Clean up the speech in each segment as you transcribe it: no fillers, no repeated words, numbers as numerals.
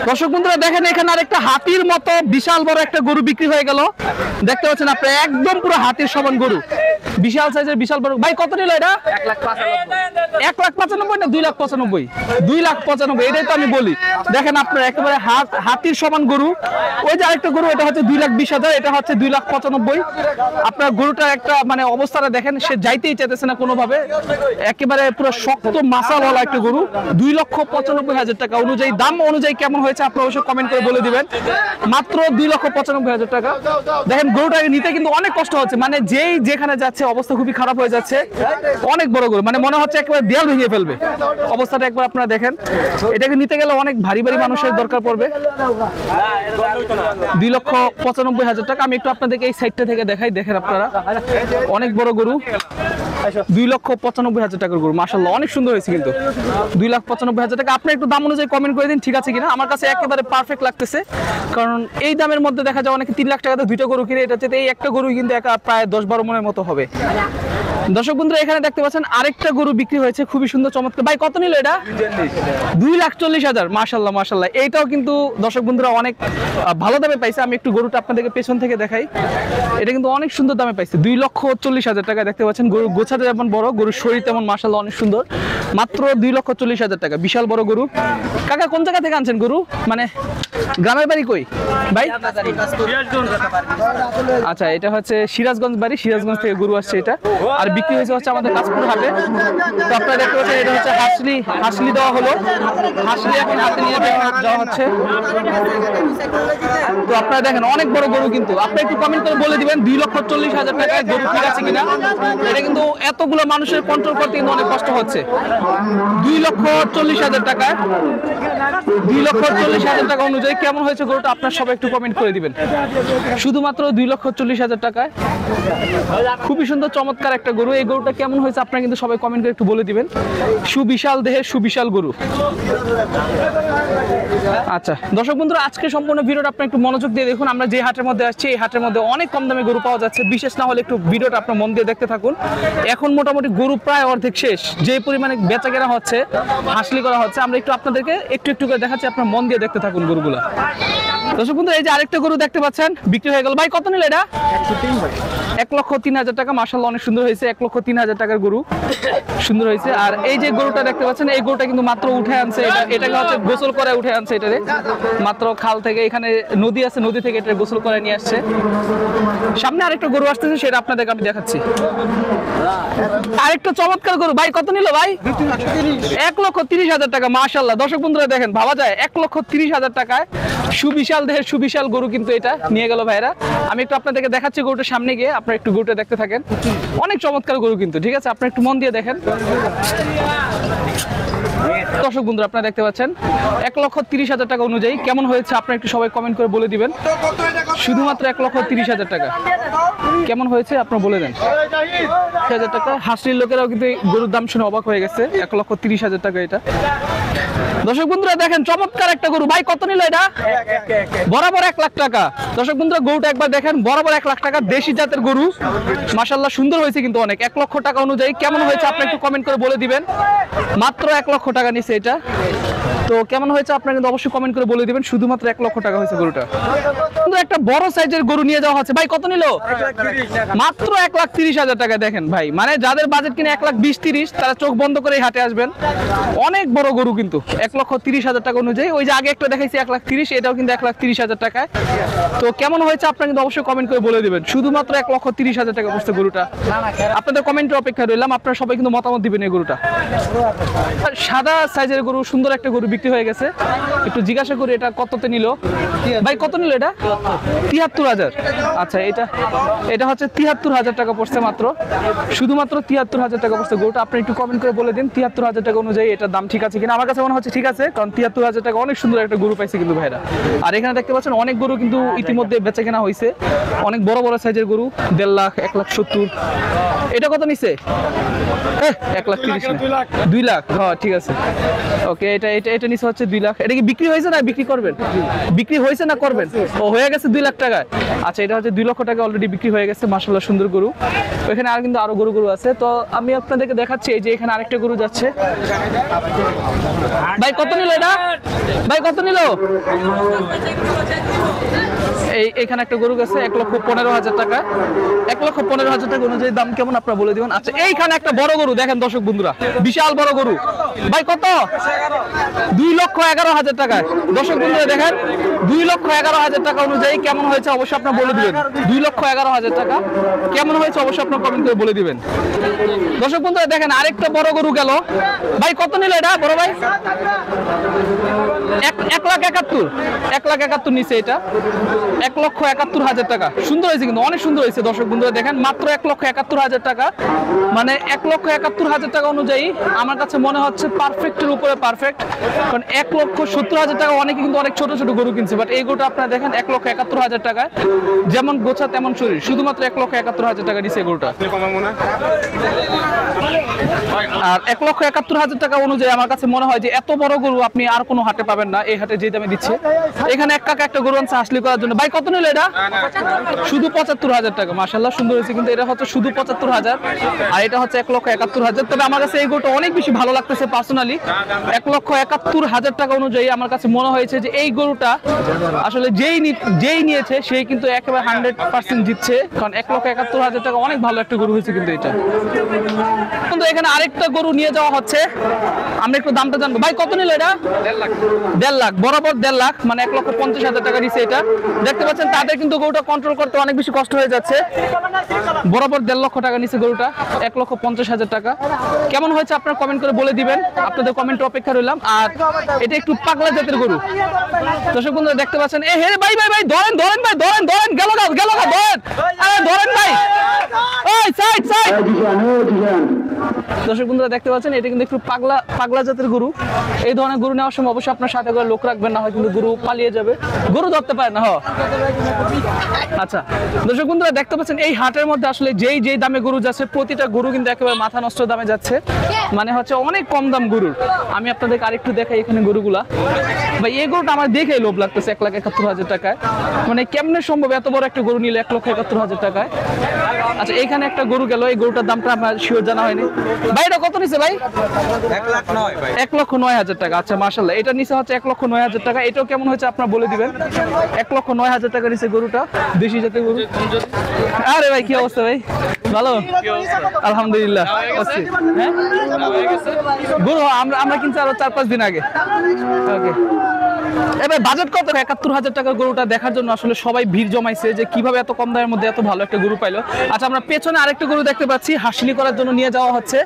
দর্শক বন্ধুরা দেখেন এখানে আরেকটা হাতির মতো বিশাল বড় একটা গরু বিক্রি হয়ে গেল। দেখতে পাচ্ছেন আপনি একদম পুরো হাতির সমান গরু, বিশাল সাইজের বিশাল বড়। ভাই কত নিল এটা? 1,95,000 না 2,95,000? 2,95,000, এটাই তো আমি বলি। দেখেন আপনার একেবারে হাতির সমান গরু। ওই যে আরেকটা গরু, এটা হচ্ছে 2,20,000, এটা হচ্ছে 2,95,000। আপনার গরুটার একটা মানে অবস্থাটা দেখেন, সে যাইতেই চাইতেছে না কোনোভাবে, একেবারে পুরো শক্ত মাসাওয়ালা একটা গরু। 2,95,000 টাকা অনুযায়ী, দাম অনুযায়ী কেমন হয়েছে আপনি অবশ্যই কমেন্ট করে বলে দিবেন। মাত্র 2,95,000 টাকা। দেখেন গরুটাকে নিতে কিন্তু অনেক কষ্ট হচ্ছে, মানে যেই যেখানে যাচ্ছে অবস্থা খুবই খারাপ হয়ে যাচ্ছে। অনেক বড় গরু, মানে মনে হচ্ছে একেবারে দেয়াল ভেঙে ফেলবে অবস্থাটা। একবার আপনারা দেখেন, এটাকে নিতে গেলে অনেক ভারী ভারী মানুষের দরকার পড়বে। 2,95,000 টাকা। আমি একটু আপনাদেরকে এই সাইডটা থেকে দেখাই, দেখেন আপনারা অনেক বড় গরু। 2,95,000 টাকার গরু, মাশাআল্লাহ অনেক সুন্দর হয়েছে কিন্তু। 2,95,000 টাকা। আপনি একটু দাম অনুযায়ী কমেন্ট করে দিন ঠিক আছে কিনা। আমার কাছে একেবারে পারফেক্ট লাগতেছে, কারণ এই দামের মধ্যে দেখা যায় অনেকে 3 লাখ টাকাতে দুইটা গরু কিনে, এটা হচ্ছে এই একটা গরু কিন্তু একা প্রায় 10-12 মনের মতো হবে। দর্শক বন্ধুরা এখানে দেখতে পাচ্ছেন আরেকটা গরু বিক্রি হয়েছে, খুবই সুন্দর চমৎকার। ভাই কত নিল এটা? 2,40,000। মাশাআল্লাহ মাশাআল্লাহ, এইটাও কিন্তু দর্শক বন্ধুরা অনেক ভালো দামে পাইছে। আমি একটু গরুটা আপনাদেরকে পেছন থেকে দেখাই, এটা কিন্তু অনেক সুন্দর দামে পাইছে। 2,40,000 টাকা। দেখতে পাচ্ছেন গরু গোছাতে যেমন বড়, গরুর শরীর তেমন মাশাআল্লাহ অনেক সুন্দর। মাত্র 2,40,000 টাকা, বিশাল বড় গরু। কাকা কোন জায়গা থেকে আনছেন গরু? মানে গ্রামের বাড়ি কই ভাই? আচ্ছা, এটা হচ্ছে সিরাজগঞ্জ বাড়ি, সিরাজগঞ্জ থেকে গরু আসছে এটা। আর বিক্রি হয়েছে হচ্ছে আমাদের কাশপুর হাটে। তো আপনারা দেখতে পাচ্ছেন এটা হচ্ছে হাসলি দেওয়া হলো, হাসলি এখন হাতে নিয়ে যাওয়া হচ্ছে। তো আপনারা দেখেন অনেক বড় গরু কিন্তু। আপনি একটু কমেন্ট করে বলে দিবেন 2,40,000 টাকায় গরু ঠিক আছে কিনা। এটা কিন্তু এতগুলো মানুষের কন্ট্রোল করতে কিন্তু অনেক কষ্ট হচ্ছে। 2,40,000 টাকা, 2,40,000 টাকা অনুযায়ী কেমন হয়েছে গরুটা আপনার সবাই একটু কমেন্ট করে দিবেন। শুধুমাত্র 2,40,000 টাকায় খুবই সুন্দর চমৎকার একটা গরু। এই গরুটা কেমন হয়েছে আপনারা কিন্তু সবাই কমেন্ট করে একটু বলে দিবেন। সুবিশাল দেহের সুবিশাল গরু। আচ্ছা দর্শক বন্ধুরা, আজকে সম্পূর্ণ ভিডিওটা আপনি একটু মনোযোগ দিয়ে দেখুন। আমরা যে হাটের মধ্যে আসছি, এই হাটের মধ্যে অনেক কম দামে গরু পাওয়া যাচ্ছে। বিশেষ না হলে একটু ভিডিওটা আপনার মন দিয়ে দেখতে থাকুন। এখন মোটামুটি গরু প্রায় অর্ধেক শেষ, যে পরিমাণে বেচা কেনা হচ্ছে, হাসলি করা হচ্ছে। আমরা একটু আপনাদেরকে একটু একটু করে দেখাচ্ছি, আপনার মন দিয়ে দেখতে থাকুন গরুগুলা। দর্শক বন্ধু এই যে আরেকটা গরু দেখতে পাচ্ছেন বিক্রি হয়ে গেল। ভাই কত নিল এটা? 1,03,000 টাকা। মাশাআল্লাহ অনেক সুন্দর হয়েছে। 1,03,000 টাকার গরু, সুন্দর হয়েছে। আর এই যে গরুটা দেখতে পাচ্ছেন, এই গরুটা কিন্তু মাত্র উঠে আনছে। এটাকে হচ্ছে গোসল করে উঠে আনছে। এটারে মাত্র খাল থেকে, এখানে নদী আছে, নদী থেকে এটা গোসল করে নিয়ে আসছে। সামনে আরেকটা গরু আসতেছে, সেটা আপনাদেরকে আমি দেখাচ্ছি। আরেকটা চমৎকার গরু। ভাই কত নিল ভাই? 1,30,000 টাকা। মাশাআল্লাহ দর্শক বন্ধুরা দেখেন, ভাবা যায় 1,30,000 টাকায় সুবিশাল দেহের সুবিশাল গরু কিন্তু এটা নিয়ে গেল ভাইরা। আমি একটু আপনাদেরকে দেখাচ্ছি গরুটার সামনে গিয়ে, আপনারা একটু গরুটা দেখতে থাকেন। অনেক চমৎকার গরু কিন্তু, ঠিক আছে? আপনারা একটু মন দিয়ে দেখেন। দর্শক বন্ধুরা আপনারা দেখতে পাচ্ছেন 1,30,000 টাকা অনুযায়ী কেমন হয়েছে আপনারা একটু সবাই কমেন্ট করে বলে দিবেন। শুধুমাত্র 1,30,000 টাকা কেমন হয়েছে আপনারা বলে দেন। 1,000 টাকা। হাসলির লোকেরাও কিন্তু গরুর দাম শুনে অবাক হয়ে গেছে। 1,30,000 টাকা এটা। দর্শক বন্ধুরা দেখেন চমৎকার একটা গরু। ভাই কত নিল এটা? বরাবর 1 লাখ টাকা। দর্শক বন্ধুরা গরুটা একবার দেখেন, বরাবর 1 লাখ টাকা, দেশি জাতের গরু। মাশাআল্লাহ সুন্দর হয়েছে কিন্তু অনেক। 1 লক্ষ টাকা অনুযায়ী কেমন হয়েছে আপনারা একটু কমেন্ট করে বলে দিবেন। মাত্র 1 লক্ষ টাকা নিছে এটা। তো কেমন হয়েছে আপনারা কিন্তু অবশ্যই কমেন্ট করে বলে দিবেন। শুধুমাত্র 1 লক্ষ টাকা হয়েছে গরুটা। কিন্তু একটা বড় সাইজের গরু নিয়ে যাওয়া হচ্ছে। ভাই কত নিল? মাত্র 1,30,000 টাকা। দেখেন ভাই, মানে যাদের বাজেট কিনে 1,20,30, তারা চোখ বন্ধ করে এই হাটে আসবেন। অনেক বড় গরু কিন্তু 1,30,000 টাকা অনুযায়ী। ওই যে আগে একটা দেখাইছি 1,30,000, এটাও কিন্তু 1,30,000 টাকায়। তো কেমন হয়েছে আপনারা কিন্তু অবশ্যই কমেন্ট করে বলে দিবেন। শুধুমাত্র 1,30,000 টাকা পড়ছে গরুটা। আপনাদের কমেন্টের অপেক্ষা রইলাম, আপনারা সবাই কিন্তু মতামত দিবেন এই গরুটা। সাদা সাইজের গরু, সুন্দর একটা গরু বিক্রি হয়ে গেছে। একটু জিজ্ঞাসা করি এটা কততে নিল। ভাই কত নিল এটা? 73,000। আচ্ছা, এটা হচ্ছে 73,000 টাকা পড়ছে মাত্র। শুধুমাত্র 73,000 টাকা পড়ছে গরুটা। আপনি একটু কমেন্ট করে বলে দিন 73,000 টাকা অনুযায়ী এটার দাম ঠিক আছে কিনা। আমার কাছে মনে হচ্ছে ঠিক আছে, কারণ 73,000 টাকা অনেক সুন্দর একটা গরু পাইছে কিন্তু ভাইরা। আর এখানে দেখতে পাচ্ছেন অনেক গরু কিন্তু ইতিমধ্যে বেচা কেনা হয়েছে। অনেক বড় বড় সাইজের গরু, 1.5 লাখ, 1,70,000। এটা কত নিছে? 1,30,000, 2 লাখ। হ্যাঁ ঠিক আছে, ওকে। এটা নিচে হচ্ছে 2 লাখ। এটা কি বিক্রি হয়েছে না বিক্রি করবেন? বিক্রি হয়েছে না করবেন? ও হয়ে গেছে 2 লাখ টাকায়। আচ্ছা, এটা হচ্ছে 2 লক্ষ টাকা অলরেডি বিক্রি হয়ে গেছে। মাশাআল্লাহ সুন্দর গরু। ওইখানে আর কিন্তু আরো গরু আছে। তো আমি আপনাদেরকে দেখাচ্ছি, এই যে এখানে আরেকটা গরু যাচ্ছে। ভাই কত নিল এটা? ভাই কত নিল? এইখানে একটা গরু গেছে 1,15,000 টাকা। 1,15,000 টাকা অনুযায়ী দাম কেমন আপনারা বলে দিবেন। আচ্ছা এইখানে একটা বড় গরু দেখেন দর্শক বন্ধুরা, বিশাল বড় গরু। ভাই কত? 2,11,000 টাকা। দর্শক বন্ধুরা দেখেন 2,11,000 টাকা অনুযায়ী কেমন হয়েছে অবশ্যই আপনারা বলে দিবেন। 2,11,000 টাকা কেমন হয়েছে অবশ্যই আপনারা কমেন্ট করে বলে দিবেন। দর্শক বন্ধুরা দেখেন আরেকটা বড় গরু গেল। ভাই কত নিল এটা বড় ভাই? 1,71,000 নিচে এটা 1,71,000 টাকা। সুন্দর হয়েছে কিন্তু অনেক সুন্দর হয়েছে দর্শক বন্ধুরা দেখেন মাত্র 1,71,000 টাকা। মানে 1,71,000 টাকা অনুযায়ী আমার কাছে মনে হচ্ছে পারফেক্টের উপরে পারফেক্ট। কারণ 1,70,000 টাকা অনেকে কিন্তু অনেক ছোট ছোট গরু কিনছে, বাট এই গরুটা আপনারা দেখেন 1,71,000 টাকায় যেমন গোছা তেমন শরীর, শুধুমাত্র 1,71,000 টাকা নিচে গরুটা। আর 1,71,000 টাকা অনুযায়ী আমার কাছে মনে হয় যে এত বড় গরু আপনি আর কোনো হাটে পাবেন না, এই হাটে যে দামে দিচ্ছে। এখানে এক কাকা একটা গরু আনছে হাসলি করার জন্য। ভাই কত নিল এটা? শুধু 75,000 টাকা। মাশাআল্লাহ সুন্দর হয়েছে কিন্তু এটা হচ্ছে শুধু 75,000 আর এটা হচ্ছে 1,71,000। তবে আমার কাছে এই গরুটা অনেক বেশি ভালো লাগতেছে পার্সোনালি। 1,71,000 টাকা অনুযায়ী আমার কাছে মনে হয়েছে যে এই গরুটা আসলে যেই নিয়েছে সেই কিন্তু একেবারে 100% জিতছে। কারণ 1,71,000 টাকা অনেক ভালো একটা গরু হয়েছে কিন্তু এটা। কিন্তু এখানে আরেকটা গরু নিয়ে যাওয়া হচ্ছে, আমরা একটু দামটা জানবো। ভাই কত নিল এটা? 1.5 লাখ বরাবর 1.5 লাখ, মানে 1,50,000 টাকা নিচে এটা। দেখতে পাচ্ছেন তাদের কিন্তু গরুটা কন্ট্রোল করতে অনেক বেশি কষ্ট হয়ে যাচ্ছে। বরাবর 1.5 লক্ষ টাকা নিচে গরুটা 1,50,000 টাকা। কেমন হয়েছে আপনারা কমেন্ট করে বলে দিবেন, আপনাদের কমেন্ট অপেক্ষা রইলাম। আর এটা একটু পাগলা জাতের গরু দর্শক বন্ধুরা দেখতে পাচ্ছেন। এ হে ভাই ভাই ভাই ধরেন ধরেন ভাই ধরেন ধরেন গেল ধরেন, আরে ধরেন ভাই, ওই সাইড সাইড। দর্শক বন্ধুরা দেখতে পাচ্ছেন এটা কিন্তু একটু পাগলা জাতের গরু। এই ধরনের গরু নেওয়ার সময় অবশ্যই আপনার সাথে করে লোক রাখবেন, না হয় কিন্তু গরু পালিয়ে যাবে, গরু ধরতে পারে না। আচ্ছা দর্শক বন্ধুরা দেখতে পাচ্ছেন এই হাটের মধ্যে আসলে যেই দামে গরু যাচ্ছে প্রতিটা গরু কিন্তু একেবারে মাথা নষ্ট দামে যাচ্ছে, মানে হচ্ছে অনেক কম দাম গরুর। আমি আপনাদেরকে আরেকটু দেখাই এখানে গরুগুলা। ভাই এই গরুটা আমার দেখে লোভ লাগতেছে 1,71,000 টাকায়। মানে কেমনে সম্ভব এত বড় একটা গরু নিলে 1,71,000 টাকায়? আচ্ছা এখানে একটা গরু গেল, এই গরুটার দামটা আমার শিওর জানা হয়নি। ভাই এটা কত নিছে ভাই? 1,09,000 টাকা। আচ্ছা মাশাআল্লাহ এটা নিচে হচ্ছে 1,09,000 টাকা। এটাও কেমন হয়েছে আপনারা বলে দিবেন। 1,09,000 টাকা নিচে গরুটা, দেশি জাতের গরু। আরে ভাই কি অবস্থা ভাই? ভালো আলহামদুলিল্লাহ। হ্যাঁ গরু আমরা কিনছি আরো 4-5 দিন আগে। ওকে এবার বাজেট কত? 71,000 টাকার গরুটা দেখার জন্য আসলে সবাই ভিড় জমাইছে যে কিভাবে এত কম দামের মধ্যে এত ভালো একটা গরু পাইলো। আচ্ছা আমরা পেছনে আরেকটা গরু দেখতে পাচ্ছি হাসিলি করার জন্য নিয়ে যাওয়া হচ্ছে।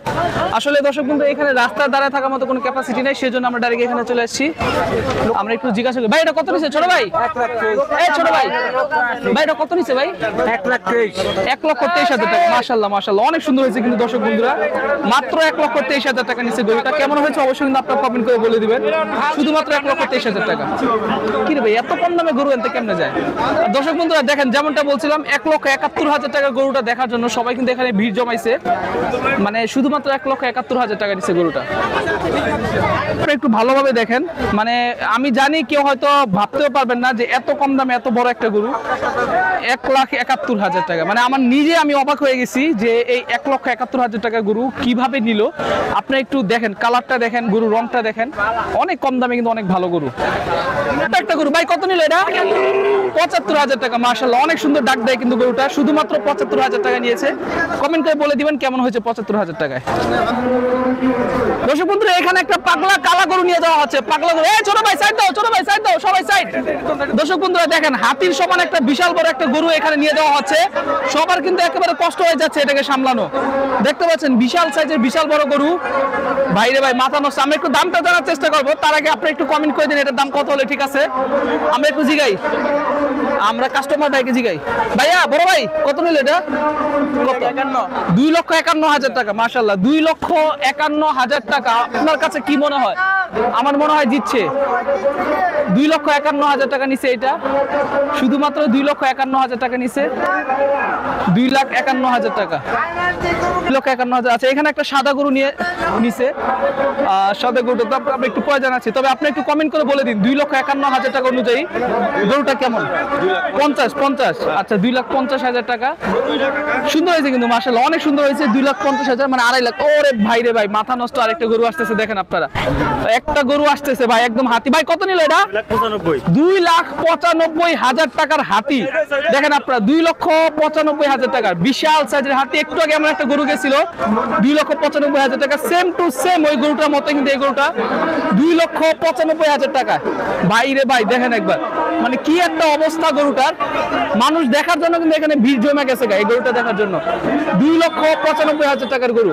আসলে দর্শক বন্ধু এখানে রাস্তার দাঁড়ায় থাকার মতো কোনো ক্যাপাসিটি নেই, সেজন্য আমরা ডাইরেক্ট এখানে চলে আসছি। আমরা একটু জিজ্ঞাসা করি ভাই এটা কত নিছে ছোট ভাই? এই ছোট ভাই ভাই এটা কত নিছে ভাই? 1,23,000 টাকা। মাশাআল্লাহ মাশাআল্লাহ অনেক সুন্দর হয়েছে কিন্তু দর্শক বন্ধুরা, মাত্র 1,23,000 টাকা নিচে গরুটা। কেমন হয়েছে অবশ্যই কিন্তু আপনারা কমেন্ট করে বলে দিবেন। শুধুমাত্র 1,23,000 টাকা। কি রে ভাই এত কম দামে গরু আনতে কেমনে যায়? দর্শক বন্ধুরা দেখেন যেমনটা বলছিলাম 1,71,000 টাকা গরুটা দেখার জন্য সবাই কিন্তু এখানে ভিড় জমাইছে, মানে শুধুমাত্র 1,71,000 টাকা নিচে গরুটা। একটু ভালোভাবে দেখেন, মানে আমি জানি কেউ হয়তো ভাবতেও পারবেন না যে এত কম দামে এত বড় একটা গরু 1,71,000 টাকা। মানে আমার নিজে আমি অবাক হয়ে গেছি যে এই 1,71,000 টাকা গরু কিভাবে নিল। আপনি একটু দেখেন কালারটা দেখেন, গরু রংটা দেখেন, অনেক কম দামে কিন্তু অনেক ভালো গরু। একটা গরু ভাই কত নিল এটা? 75,000 টাকা। মাশাআল্লাহ অনেক সুন্দর ডাক দেয় কিন্তু গরুটা, শুধুমাত্র 75,000 টাকা নিয়েছে। কমেন্ট করে বলে দিবেন কেমন হয়েছে 75,000 টাকায়। দর্শক বন্ধুরা এখানে একটা পাগলা কালা গরু নিয়ে যাওয়া হচ্ছে। পাগলা গরু, এই ছোট ভাই সাইড দাও, ছোট ভাই সাইড দাও, সবাই সাইড। দর্শক বন্ধুরা দেখেন হাতির সমান একটা বিশাল বড় একটা গরু এখানে নিয়ে যাওয়া হচ্ছে। সবার কিন্তু একেবারে কষ্ট হয়ে যাচ্ছে এটাকে সামলানো। দেখতে পাচ্ছেন বিশাল সাইজের বিশাল বড় গরু। ভাইরে ভাই মাথা নষ্ট। আমরা একটু দামটা জানার চেষ্টা করবো, তার আগে আপনি একটু কমেন্ট করে দিন এটার দাম কত হলে ঠিক আছে। আমরা একটু জিগাই, আমরা কাস্টমার ভাইকে জিগাই। ভাইয়া বড় ভাই কত নিল এটা? 2,51,000 টাকা। মাশাআল্লাহ 2,51,000 টাকা। আপনার কাছে কি মনে হয়? আমার মনে হয় জিতছে। 2,51,000 টাকা নিচে এটা, শুধুমাত্র 2,51,000 টাকা নিচে। 2,51,000 টাকা, 2,51,000। আচ্ছা এখানে একটা সাদা গরু নিয়ে নিচে, সাদা গরুটা তো আমরা একটু পরে জানাচ্ছি, তবে আপনি একটু কমেন্ট করে বলে দিন দিন 2,51,000 টাকা অনুযায়ী গরুটা কেমন? 50 আচ্ছা 2,50,000 টাকা। সুন্দর হয়েছে কিন্তু মাশাআল্লাহ, অনেক সুন্দর হয়েছে। 2,50,000 মানে 2.5 লাখ। ওরে ভাই রে ভাই, মাথা নষ্ট। আরেকটা গরু আসতেছে, দেখেন আপনারা একটা গরু আসতেছে ভাই, একদম হাতি। ভাই কত নিল এটা? 2,95,000 টাকার হাতি। দেখেন আপনারা 2,95,000 টাকার বিশাল সাইজের হাতি। একটু আগে আমরা একটা গরু গেছিল 2,95,000 টাকা, সেম টু সেম ওই গরুটার মতো কিন্তু এই গরুটা 2,95,000 টাকা। ভাই রে ভাই দেখেন একবার, মানে কি একটা অবস্থা গরুটার। মানুষ দেখার জন্য কিন্তু এখানে ভিড় জমে গেছে এই গরুটা দেখার জন্য। 2,95,000 টাকার গরু।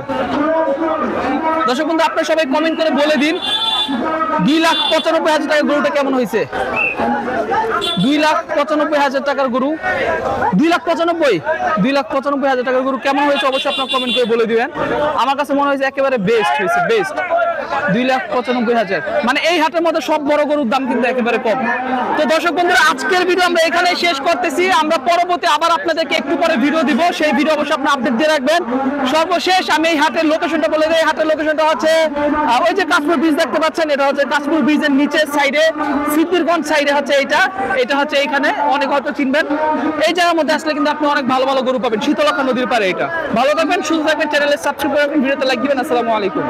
দর্শক বন্ধু আপনারা সবাই কমেন্ট করে বলে দিন 2,95,000 টাকার গরুটা কেমন হয়েছে? 2,95,000 টাকার গরু, 2,95,000 টাকার গরু কেমন হয়েছে অবশ্যই আপনারা কমেন্ট করে বলে দিবেন। আমার কাছে মনে হয়েছে একেবারে বেস্ট হয়েছে, বেস্ট। 2,95,000 মানে এই হাটের মধ্যে সব বড় গরুর দাম কিন্তু একেবারে কম। তো দর্শক বন্ধুরা আজকের ভিডিও আমরা এখানে শেষ করতেছি। আমরা পরবর্তী আবার আপনাদেরকে একটু পরে ভিডিও দিব, সেই ভিডিও অবশ্যই আপনি আপডেট দিয়ে রাখবেন। সর্বশেষ আমি এই হাটের লোকেশনটা বলে দিই। হাটের লোকেশনটা হচ্ছে ওই যে কাশপুর ব্রিজ দেখতে পাচ্ছেন, এটা হচ্ছে কাশপুর ব্রিজের নিচের সাইডে, সিদ্ধিরগঞ্জ সাইডে হচ্ছে এটা হচ্ছে এইখানে, অনেক হয়তো চিনবেন। এই জায়গার মধ্যে আসলে কিন্তু আপনি অনেক ভালো ভালো গরু পাবেন, শীতলক্ষা নদীর পারে। এটা ভালো থাকবেন, সুস্থ থাকবেন, চ্যানেলে সাবস্ক্রাইব করবেন, ভিডিওতে লাইক দিবেন। আসসালামু আলাইকুম।